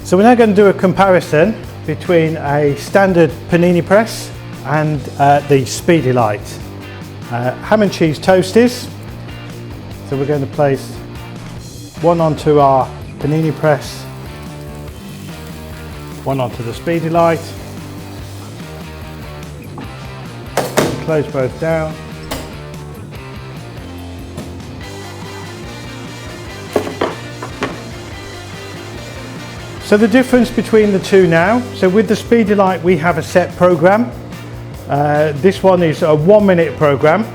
So we're now going to do a comparison between a standard panini press and the SpeeDelight. Ham and cheese toasties. So we're going to place one onto our panini press, one onto the SpeeDelight. Close both down. So the difference between the two now, so with the SpeeDelight we have a set program. This one is a 1 minute program.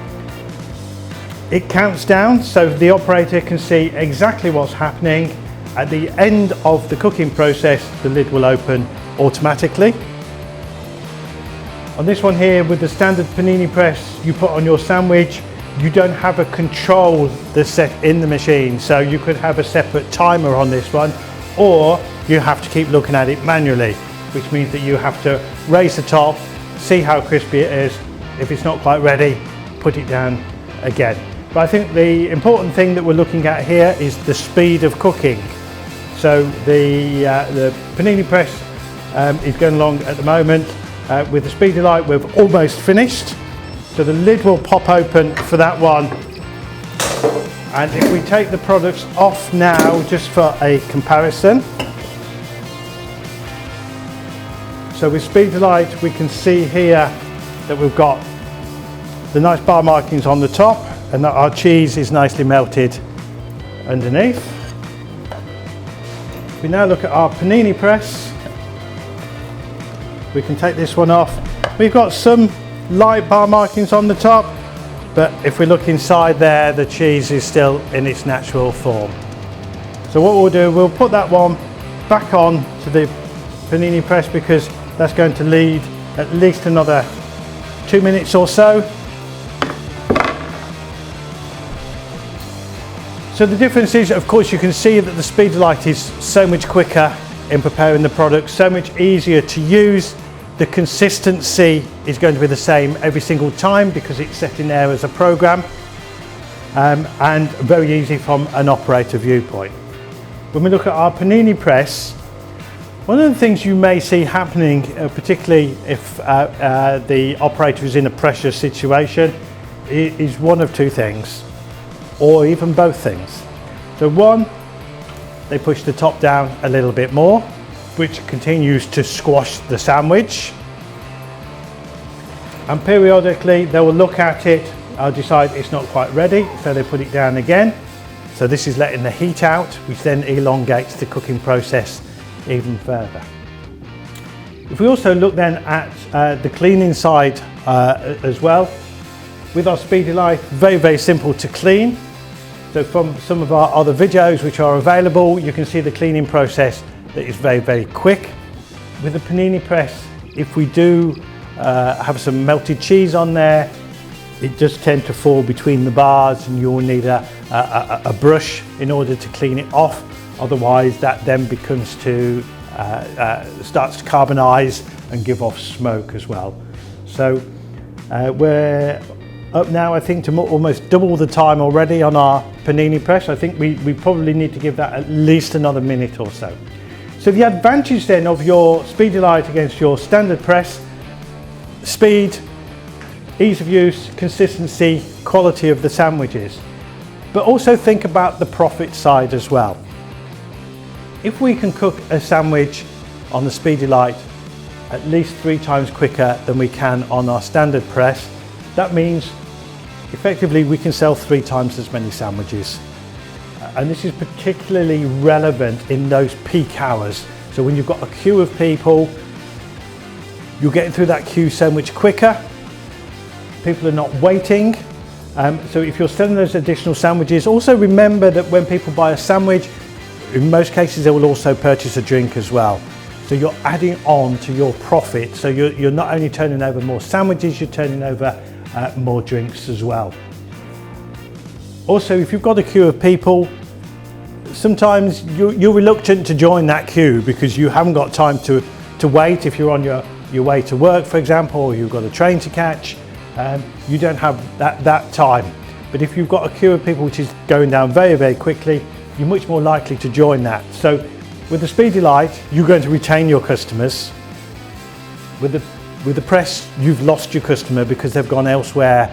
It counts down so the operator can see exactly what's happening. At the end of the cooking process, the lid will open automatically. On this one here, with the standard panini press you put on your sandwich, you don't have a control that's set in the machine. So you could have a separate timer on this one, or you have to keep looking at it manually, which means that you have to raise the top, see how crispy it is. If it's not quite ready, put it down again. But I think the important thing that we're looking at here is the speed of cooking. So the panini press is going along at the moment. With the SpeeDelight we've almost finished. So the lid will pop open for that one. And if we take the products off now, just for a comparison. So with SpeeDelight we can see here that we've got the nice bar markings on the top and that our cheese is nicely melted underneath. If we now look at our panini press, we can take this one off. We've got some light bar markings on the top, but if we look inside there, the cheese is still in its natural form. So what we'll do, we'll put that one back on to the panini press because that's going to lead at least another 2 minutes or so. So the difference is, of course, you can see that the SpeeDelight is so much quicker in preparing the product, so much easier to use. The consistency is going to be the same every single time because it's set in there as a program, and very easy from an operator viewpoint. When we look at our panini press, one of the things you may see happening, particularly if the operator is in a pressure situation, is one of two things, or even both things. So one, they push the top down a little bit more, which continues to squash the sandwich. And periodically they will look at it, I'll decide it's not quite ready, so they put it down again. So this is letting the heat out, which then elongates the cooking process even further. If we also look then at the cleaning side as well, with our SpeeDelight, very simple to clean. So from some of our other videos which are available, you can see the cleaning process that is very quick. With the panini press, if we do have some melted cheese on there, it does tend to fall between the bars and you'll need a brush in order to clean it off. Otherwise that then becomes to starts to carbonize and give off smoke as well. So we're up now, I think, to almost double the time already on our panini press. I think we probably need to give that at least another minute or so. So the advantage then of your SpeeDelight against your standard press: speed, ease of use, consistency, quality of the sandwiches. But also think about the profit side as well. If we can cook a sandwich on the SpeeDelight at least 3 times quicker than we can on our standard press, that means effectively we can sell 3 times as many sandwiches. And this is particularly relevant in those peak hours. So when you've got a queue of people, you're getting through that queue so much quicker. People are not waiting. So if you're selling those additional sandwiches, also remember that when people buy a sandwich, in most cases they will also purchase a drink as well. So you're adding on to your profit. So you're not only turning over more sandwiches, you're turning over more drinks as well. Also, if you've got a queue of people, sometimes you're reluctant to join that queue because you haven't got time to wait. If you're on your way to work, for example, or you've got a train to catch, you don't have that time. But if you've got a queue of people which is going down very quickly, you're much more likely to join that. So With the SpeeDelight, you're going to retain your customers. With the press, you've lost your customer because they've gone elsewhere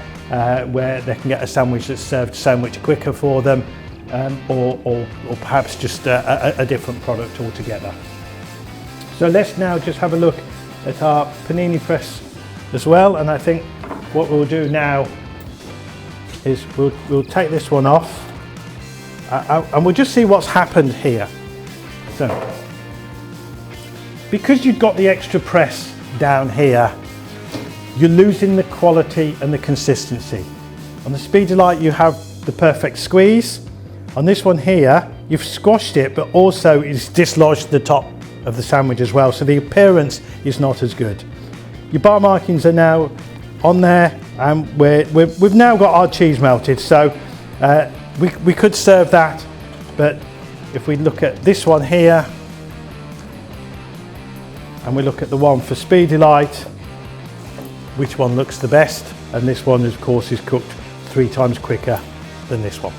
where they can get a sandwich that's served so much quicker for them, or perhaps just a different product altogether. So let's now just have a look at our panini press as well, and I think what we'll do now is we'll take this one off and we'll just see what's happened here. So, because you've got the extra press down here, you're losing the quality and the consistency. On the SpeeDelight you have the perfect squeeze. On this one here, you've squashed it, but also it's dislodged the top of the sandwich as well, so the appearance is not as good. Your bar markings are now on there, and we've now got our cheese melted, so we could serve that, but if we look at this one here, and we look at the one for SpeeDelight, which one looks the best? And this one, of course, is cooked 3 times quicker than this one.